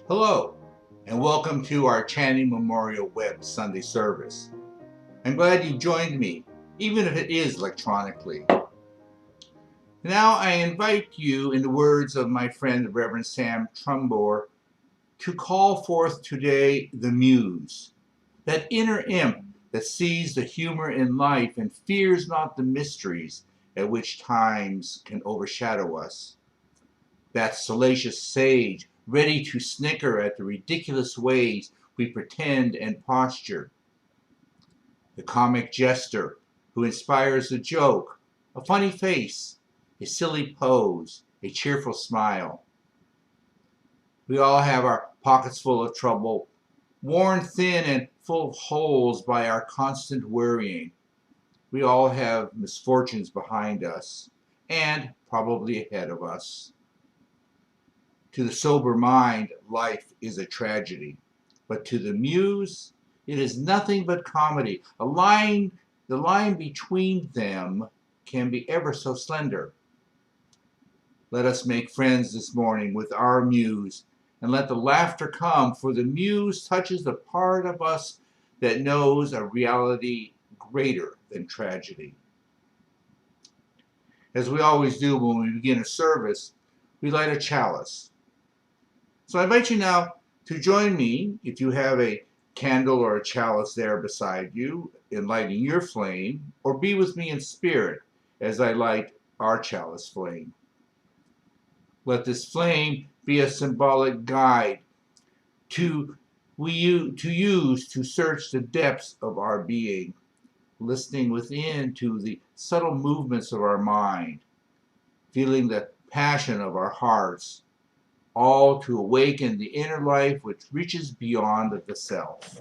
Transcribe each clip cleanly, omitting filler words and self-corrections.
Hello, and welcome to our Channing Memorial Web Sunday service. I'm glad you joined me, even if it is electronically. Now I invite you, in the words of my friend the Reverend Sam Trumbore, to call forth today the muse, that inner imp that sees the humor in life and fears not the mysteries at which times can overshadow us. That salacious sage, ready to snicker at the ridiculous ways we pretend and posture. The comic jester who inspires a joke, a funny face, a silly pose, a cheerful smile. We all have our pockets full of trouble, worn thin and full of holes by our constant worrying. We all have misfortunes behind us and probably ahead of us. To the sober mind, life is a tragedy. But to the muse, it is nothing but comedy. The line between them can be ever so slender. Let us make friends this morning with our muse, and let the laughter come, for the muse touches the part of us that knows a reality greater than tragedy. As we always do when we begin a service, we light a chalice. So I invite you now to join me, if you have a candle or a chalice there beside you, in lighting your flame, or be with me in spirit as I light our chalice flame. Let this flame be a symbolic guide to use to search the depths of our being, listening within to the subtle movements of our mind, feeling the passion of our hearts, all to awaken the inner life which reaches beyond the self.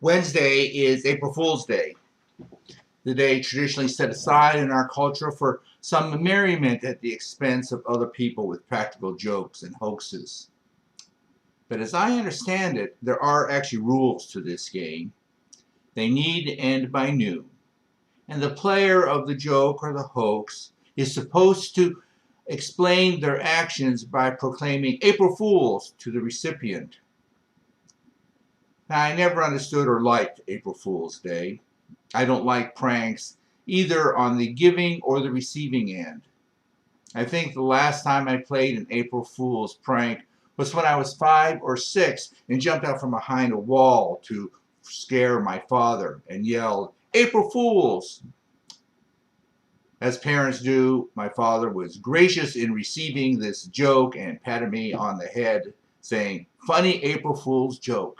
Wednesday is April Fool's Day, the day traditionally set aside in our culture for some merriment at the expense of other people with practical jokes and hoaxes. But as I understand it, there are actually rules to this game. They need to end by noon, and the player of the joke or the hoax is supposed to explain their actions by proclaiming April Fools to the recipient. Now, I never understood or liked April Fool's Day. I don't like pranks either on the giving or the receiving end. I think the last time I played an April Fool's prank was when I was 5 or 6 and jumped out from behind a wall to scare my father and yelled, April Fools! As parents do, my father was gracious in receiving this joke and patted me on the head, saying, funny April Fool's joke.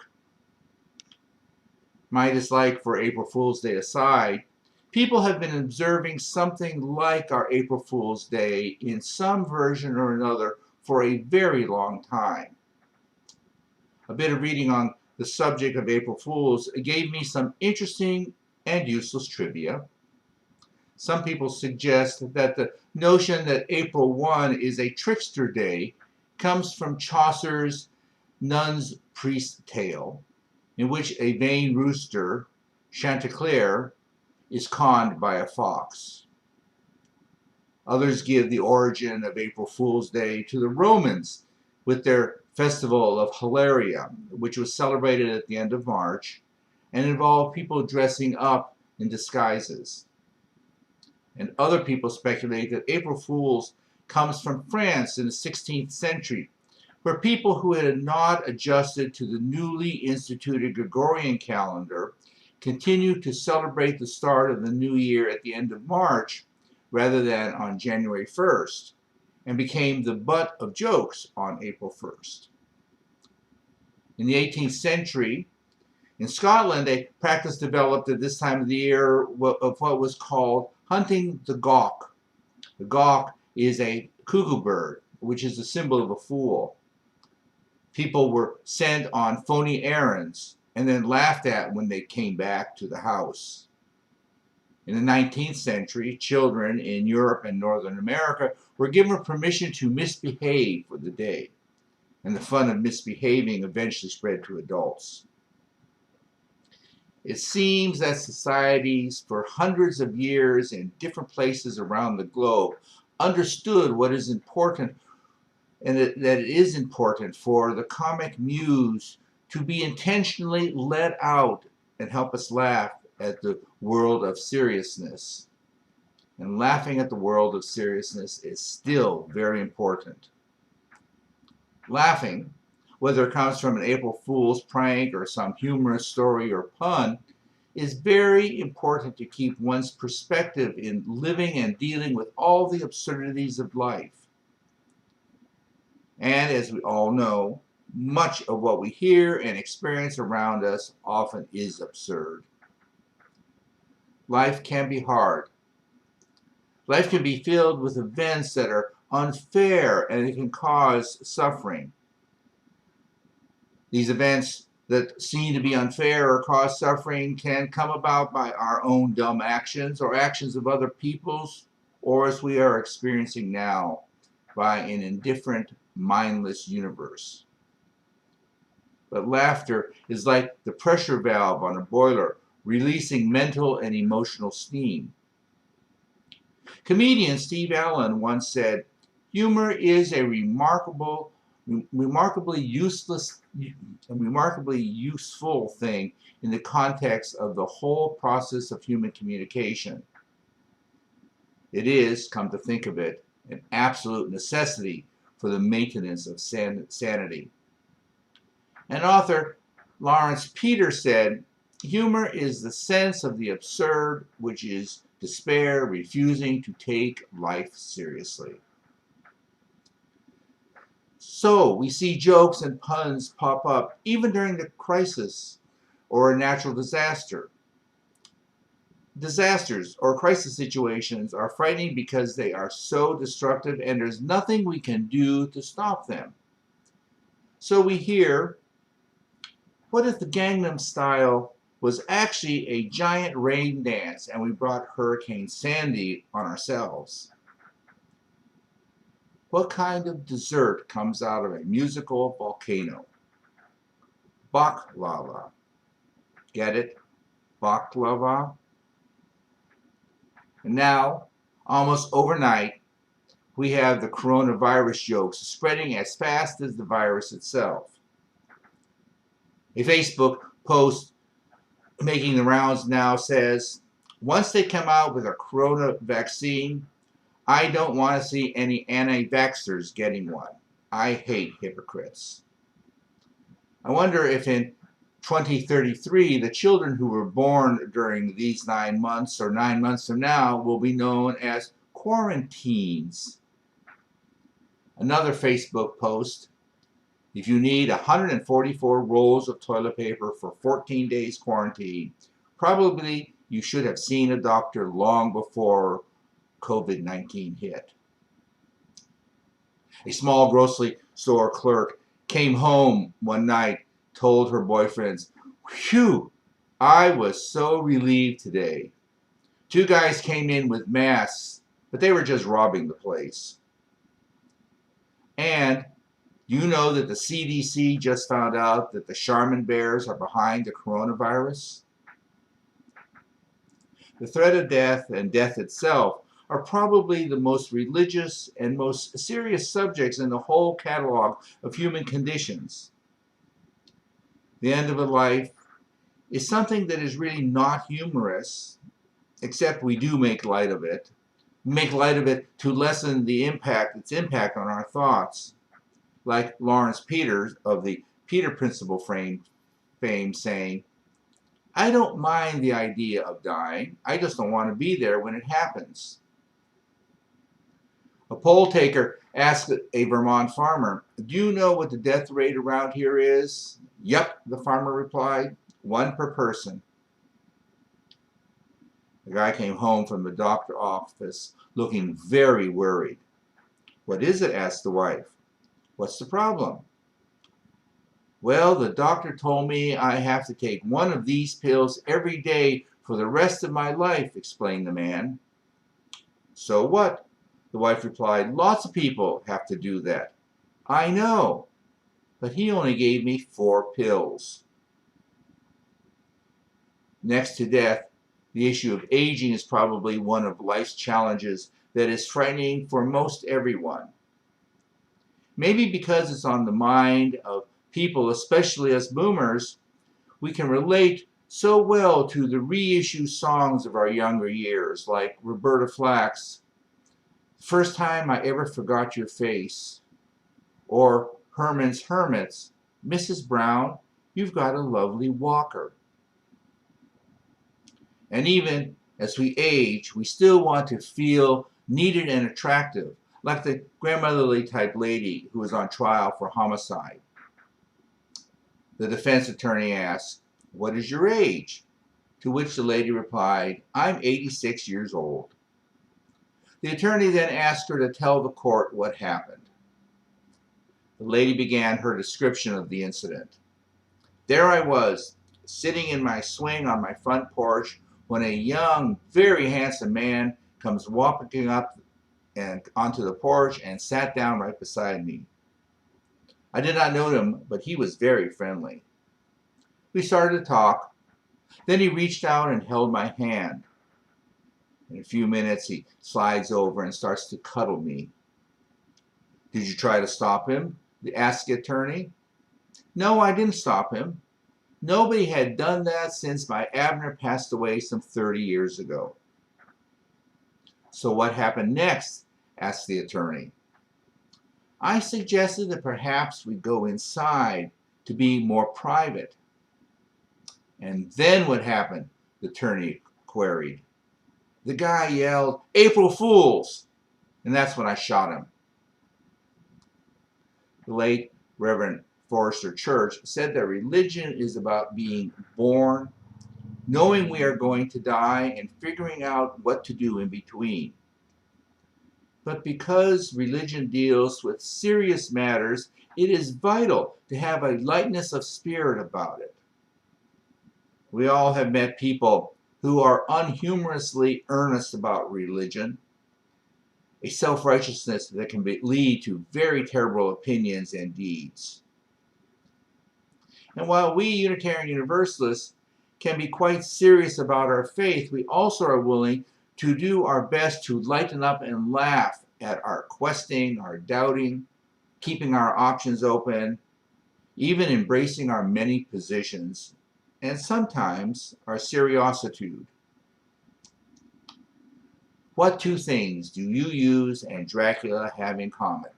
My dislike for April Fool's Day aside, people have been observing something like our April Fool's Day in some version or another for a very long time. A bit of reading on the subject of April Fools gave me some interesting and useless trivia. Some people suggest that the notion that April 1 is a trickster day comes from Chaucer's Nun's Priest's Tale, in which a vain rooster, Chanticleer, is conned by a fox. Others give the origin of April Fool's Day to the Romans with their festival of Hilaria, which was celebrated at the end of March and involved people dressing up in disguises. And other people speculate that April Fool's comes from France in the 16th century, where people who had not adjusted to the newly instituted Gregorian calendar continued to celebrate the start of the new year at the end of March rather than on January 1st, and became the butt of jokes on April 1st. In the 18th century, in Scotland, a practice developed at this time of the year of what was called hunting the gawk. The gawk is a cuckoo bird, which is a symbol of a fool. People were sent on phony errands and then laughed at when they came back to the house. In the 19th century, children in Europe and Northern America were given permission to misbehave for the day, and the fun of misbehaving eventually spread to adults. It seems that societies for hundreds of years in different places around the globe understood what is important, and that it is important for the comic muse to be intentionally let out and help us laugh at the world of seriousness. And laughing at the world of seriousness is still very important. Laughing, whether it comes from an April Fool's prank or some humorous story or pun, is very important to keep one's perspective in living and dealing with all the absurdities of life. And as we all know, much of what we hear and experience around us often is absurd. Life can be hard. Life can be filled with events that are unfair and it can cause suffering. These events that seem to be unfair or cause suffering can come about by our own dumb actions or actions of other people's, or as we are experiencing now, by an indifferent, mindless universe. But laughter is like the pressure valve on a boiler, releasing mental and emotional steam. Comedian Steve Allen once said, "Humor is a remarkably useful thing in the context of the whole process of human communication. It is, come to think of it, an absolute necessity for the maintenance of sanity." And author Lawrence Peter said, "Humor is the sense of the absurd, which is despair, refusing to take life seriously." So we see jokes and puns pop up even during the crisis or a natural disaster. Disasters or crisis situations are frightening because they are so destructive and there's nothing we can do to stop them. So we hear, what if the Gangnam Style was actually a giant rain dance and we brought Hurricane Sandy on ourselves? What kind of dessert comes out of a musical volcano? Baklava. Get it? Baklava? And now, almost overnight, we have the coronavirus jokes spreading as fast as the virus itself. A Facebook post making the rounds now says, "Once they come out with a corona vaccine, I don't want to see any anti-vaxxers getting one. I hate hypocrites." I wonder if in 2033, the children who were born during these 9 months or 9 months from now will be known as quarantines. Another Facebook post, "If you need 144 rolls of toilet paper for 14 days quarantine, probably you should have seen a doctor long before COVID-19 hit." A small grocery store clerk came home one night, told her boyfriends, "Phew, I was so relieved today. 2 guys came in with masks, but they were just robbing the place." And you know that the CDC just found out that the Charmin bears are behind the coronavirus? The threat of death and death itself are probably the most religious and most serious subjects in the whole catalog of human conditions. The end of a life is something that is really not humorous, except we do make light of it. We make light of it to lessen its impact on our thoughts. Like Lawrence Peters of the Peter Principle fame saying, "I don't mind the idea of dying. I just don't want to be there when it happens." A poll taker asked a Vermont farmer, "Do you know what the death rate around here is?" "Yep," the farmer replied, "1 per person." The guy came home from the doctor's office looking very worried. "What is it?" asked the wife. "What's the problem?" Well, the doctor told me I have to take one of these pills every day for the rest of my life, explained the man. So what? The wife replied, lots of people have to do that. I know, but he only gave me 4 pills. Next to death, the issue of aging is probably one of life's challenges that is frightening for most everyone. Maybe because it's on the mind of people, especially us boomers, we can relate so well to the reissue songs of our younger years, like Roberta Flack's First Time I Ever Forgot Your Face, or Herman's Hermits, Mrs. Brown, You've Got a Lovely Walker. And even as we age, we still want to feel needed and attractive, like the grandmotherly type lady who was on trial for homicide. The defense attorney asked, what is your age? To which the lady replied, I'm 86 years old. The attorney then asked her to tell the court what happened. The lady began her description of the incident. There I was, sitting in my swing on my front porch when a young, very handsome man comes walking up and onto the porch and sat down right beside me. I did not know him, but he was very friendly. We started to talk. Then he reached out and held my hand. In a few minutes, he slides over and starts to cuddle me. Did you try to stop him? Asked the attorney. No, I didn't stop him. Nobody had done that since my Abner passed away some 30 years ago. So what happened next? Asked the attorney. I suggested that perhaps we go inside to be more private. And then what happened? The attorney queried. The guy yelled, April Fools! And that's when I shot him. The late Reverend Forrester Church said that religion is about being born, knowing we are going to die, and figuring out what to do in between. But because religion deals with serious matters, it is vital to have a lightness of spirit about it. We all have met people who are unhumorously earnest about religion, a self-righteousness that can lead to very terrible opinions and deeds. And while we Unitarian Universalists can be quite serious about our faith, we also are willing to do our best to lighten up and laugh at our questing, our doubting, keeping our options open, even embracing our many positions, and sometimes our seriositude. What 2 things do UUs and Dracula have in common?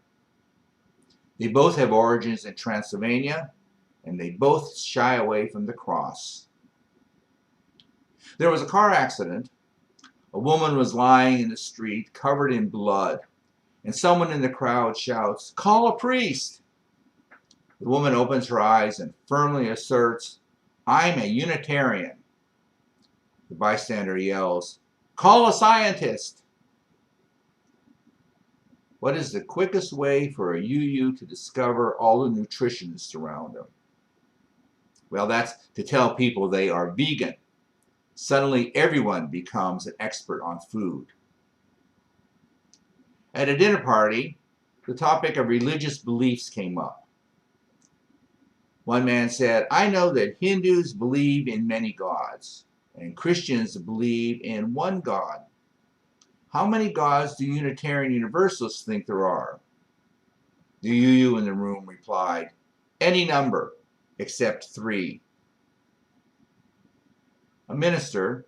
They both have origins in Transylvania, and they both shy away from the cross. There was a car accident. A woman was lying in the street covered in blood, and someone in the crowd shouts, "Call a priest!" The woman opens her eyes and firmly asserts, "I'm a Unitarian." The bystander yells, "Call a scientist!" What is the quickest way for a UU to discover all the nutritionists around them? Well, that's to tell people they are vegan. Suddenly everyone becomes an expert on food. At a dinner party, the topic of religious beliefs came up. One man said, I know that Hindus believe in many gods, and Christians believe in one God. How many gods do Unitarian Universalists think there are? The UU in the room replied, any number except 3. A minister,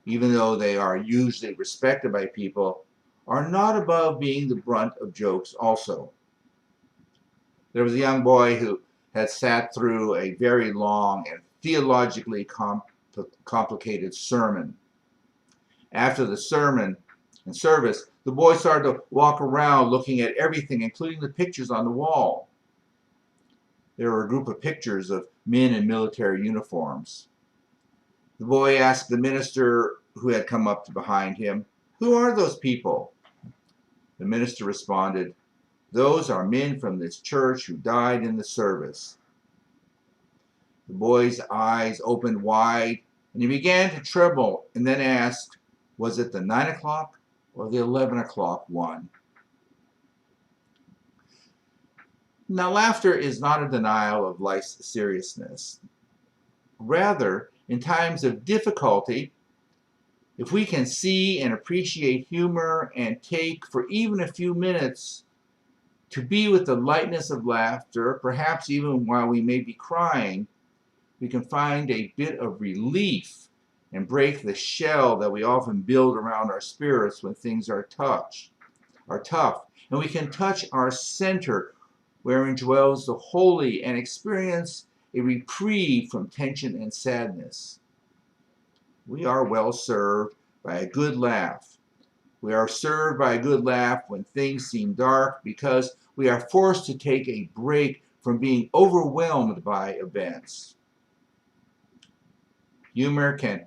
even though they are usually respected by people, are not above being the brunt of jokes also. There was a young boy who had sat through a very long and theologically complicated sermon. After the sermon and service, the boy started to walk around looking at everything, including the pictures on the wall. There were a group of pictures of men in military uniforms. The boy asked the minister who had come up behind him, who are those people? The minister responded, those are men from this church who died in the service. The boy's eyes opened wide, and he began to tremble, and then asked, was it the 9 o'clock or the 11 o'clock one? Now, laughter is not a denial of life's seriousness. Rather, in times of difficulty, if we can see and appreciate humor and take for even a few minutes to be with the lightness of laughter, perhaps even while we may be crying, we can find a bit of relief and break the shell that we often build around our spirits when things are tough. And we can touch our center wherein dwells the holy and experience a reprieve from tension and sadness. We are well served by a good laugh. We are served by a good laugh when things seem dark because we are forced to take a break from being overwhelmed by events. Humor can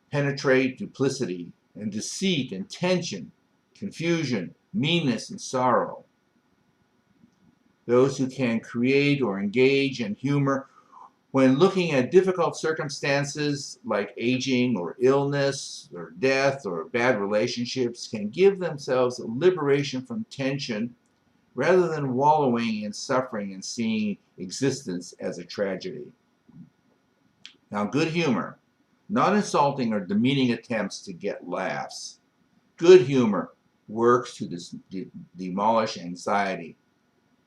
penetrate duplicity and deceit and tension, confusion, meanness, and sorrow. Those who can create or engage in humor when looking at difficult circumstances like aging or illness or death or bad relationships can give themselves a liberation from tension rather than wallowing in suffering and seeing existence as a tragedy. Now, good humor, not insulting or demeaning attempts to get laughs. Good humor works to demolish anxiety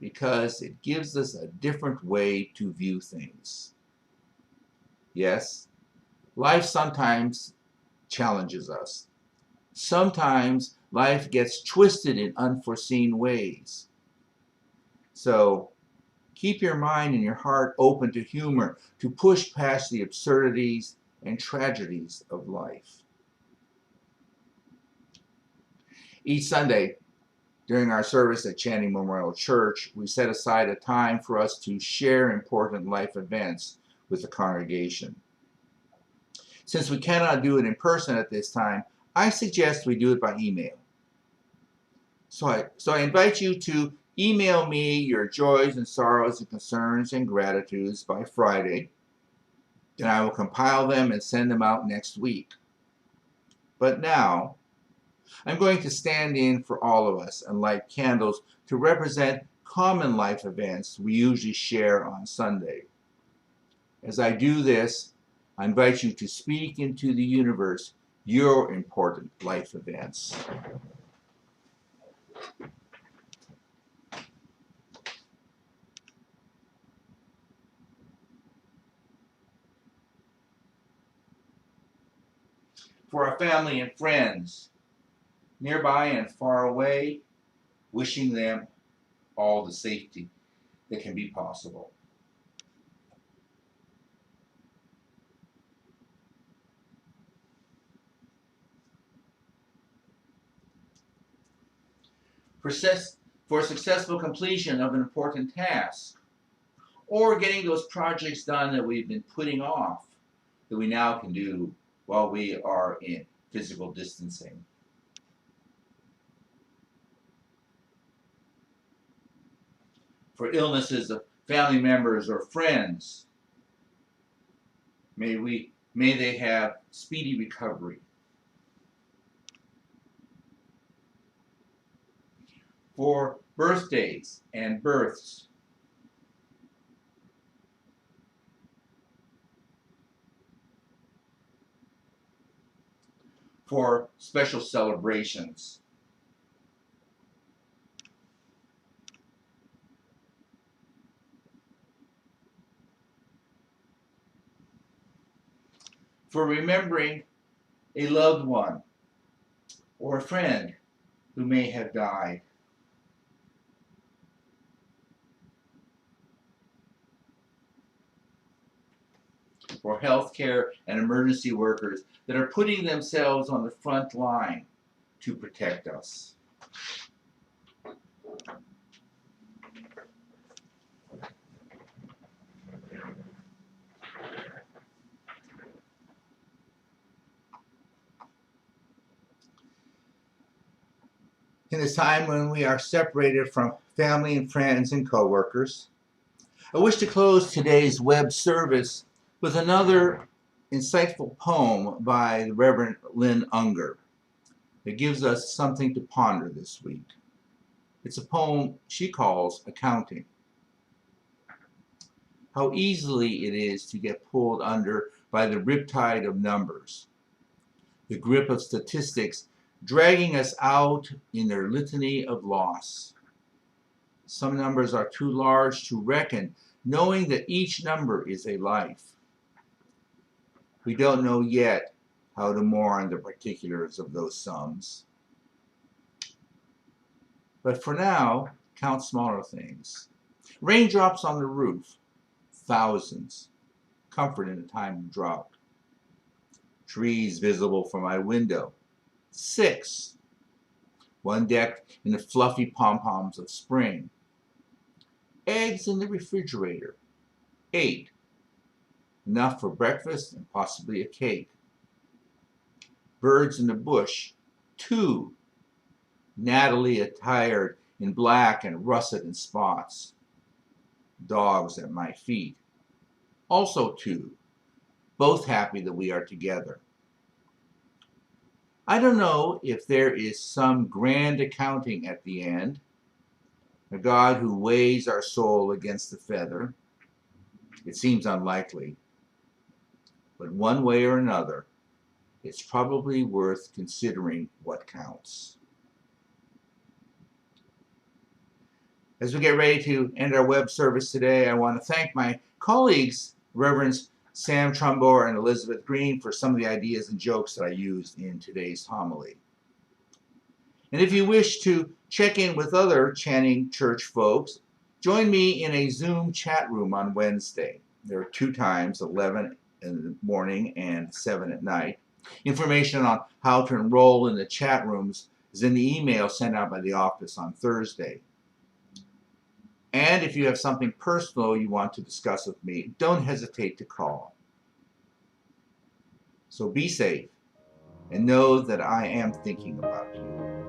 because it gives us a different way to view things. Yes, life sometimes challenges us. Sometimes life gets twisted in unforeseen ways. So keep your mind and your heart open to humor, to push past the absurdities and tragedies of life. Each Sunday, during our service at Channing Memorial Church, we set aside a time for us to share important life events with the congregation. Since we cannot do it in person at this time, I suggest we do it by email. So I invite you to email me your joys and sorrows and concerns and gratitudes by Friday, and I will compile them and send them out next week. But now, I'm going to stand in for all of us and light candles to represent common life events we usually share on Sunday. As I do this, I invite you to speak into the universe your important life events. For our family and friends, nearby and far away, wishing them all the safety that can be possible. For successful completion of an important task, or getting those projects done that we've been putting off, that we now can do while we are in physical distancing. For illnesses of family members or friends, may they have speedy recovery. For birthdays and births, for special celebrations, for remembering a loved one or a friend who may have died. For healthcare and emergency workers that are putting themselves on the front line to protect us. In this time when we are separated from family and friends and co-workers, I wish to close today's web service with another insightful poem by the Reverend Lynn Unger that gives us something to ponder this week. It's a poem she calls Accounting. How easily it is to get pulled under by the riptide of numbers, the grip of statistics dragging us out in their litany of loss. Some numbers are too large to reckon, knowing that each number is a life. We don't know yet how to mourn the particulars of those sums. But for now, count smaller things. Raindrops on the roof, thousands. Comfort in a time of drought. Trees visible from my window, 6. One decked in the fluffy pom-poms of spring. Eggs in the refrigerator, 8. Enough for breakfast and possibly a cake. Birds in the bush, 2. Nattily attired in black and russet and spots. Dogs at my feet, also 2. Both happy that we are together. I don't know if there is some grand accounting at the end, a God who weighs our soul against the feather. It seems unlikely, but one way or another, it's probably worth considering what counts. As we get ready to end our web service today, I want to thank my colleagues, Reverends Sam Trumbore and Elizabeth Green, for some of the ideas and jokes that I used in today's homily. And if you wish to check in with other Channing Church folks, join me in a Zoom chat room on Wednesday. There are 2 times, 11 in the morning and 7 at night. Information on how to enroll in the chat rooms is in the email sent out by the office on Thursday. And if you have something personal you want to discuss with me, don't hesitate to call. So be safe and know that I am thinking about you.